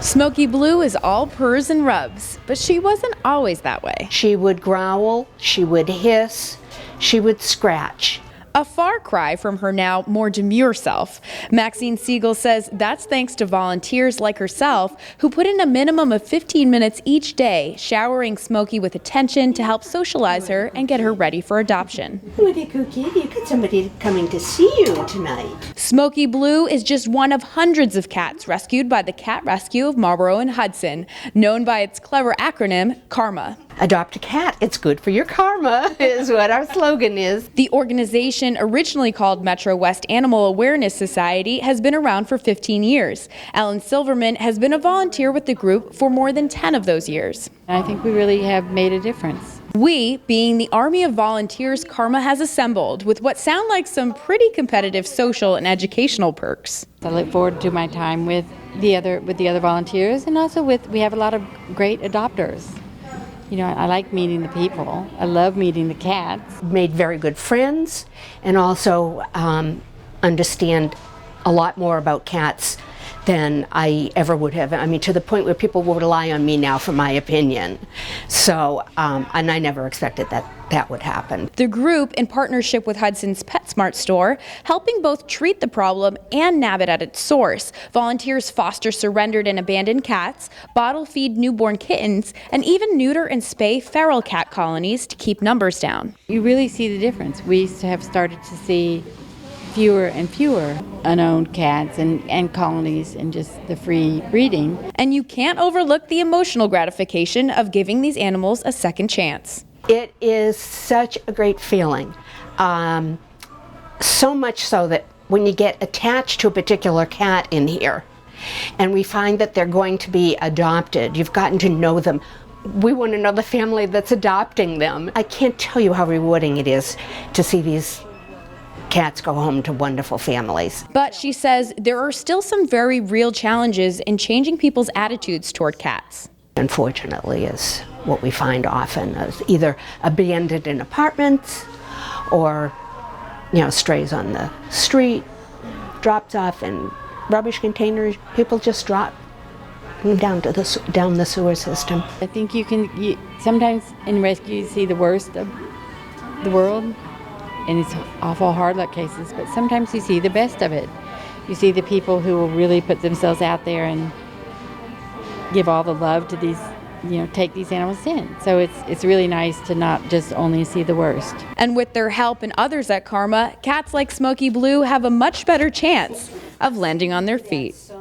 Smoky Blue is all purrs and rubs, but she wasn't always that way. She would growl, she would hiss, she would scratch. A far cry from her now more demure self. Maxine Siegel says that's thanks to volunteers like herself who put in a minimum of 15 minutes each day showering Smoky with attention to help socialize her and get her ready for adoption. What a cookie, you got somebody coming to see you tonight. Smoky Blue is just one of hundreds of cats rescued by the Cat Rescue of Marlborough and Hudson, known by its clever acronym, CaRMaH. Adopt a cat, it's good for your karma, is what our slogan is. The organization, originally called Metro West Animal Awareness Society, has been around for 15 years. Ellen Silverman has been a volunteer with the group for more than 10 of those years. I think we really have made a difference. We, being the army of volunteers CaRMaH has assembled with what sound like some pretty competitive social and educational perks. I look forward to my time with the other volunteers, and also we have a lot of great adopters. You know, I like meeting the people. I love meeting the cats. Made very good friends, and also understand a lot more about cats than I ever would have. I mean, to the point where people will rely on me now for my opinion. So, and I never expected that would happen. The group, in partnership with Hudson's PetSmart store, helping both treat the problem and nab it at its source. Volunteers foster surrendered and abandoned cats, bottle feed newborn kittens, and even neuter and spay feral cat colonies to keep numbers down. You really see the difference. We have started to see fewer and fewer unowned cats and colonies and just the free breeding. And you can't overlook the emotional gratification of giving these animals a second chance. It is such a great feeling. So much so that when you get attached to a particular cat in here, and we find that they're going to be adopted, you've gotten to know them. We want to know the family that's adopting them. I can't tell you how rewarding it is to see these cats go home to wonderful families. But she says there are still some very real challenges in changing people's attitudes toward cats. Unfortunately, is what we find often is either abandoned in apartments or, you know, strays on the street, dropped off in rubbish containers. People just drop them down the sewer system. I think sometimes in rescue you see the worst of the world. And it's awful hard luck cases, but sometimes you see the best of it. You see the people who will really put themselves out there and give all the love to these, you know, take these animals in. So it's really nice to not just only see the worst. And with their help and others at CaRMaH, cats like Smoky Blue have a much better chance of landing on their feet.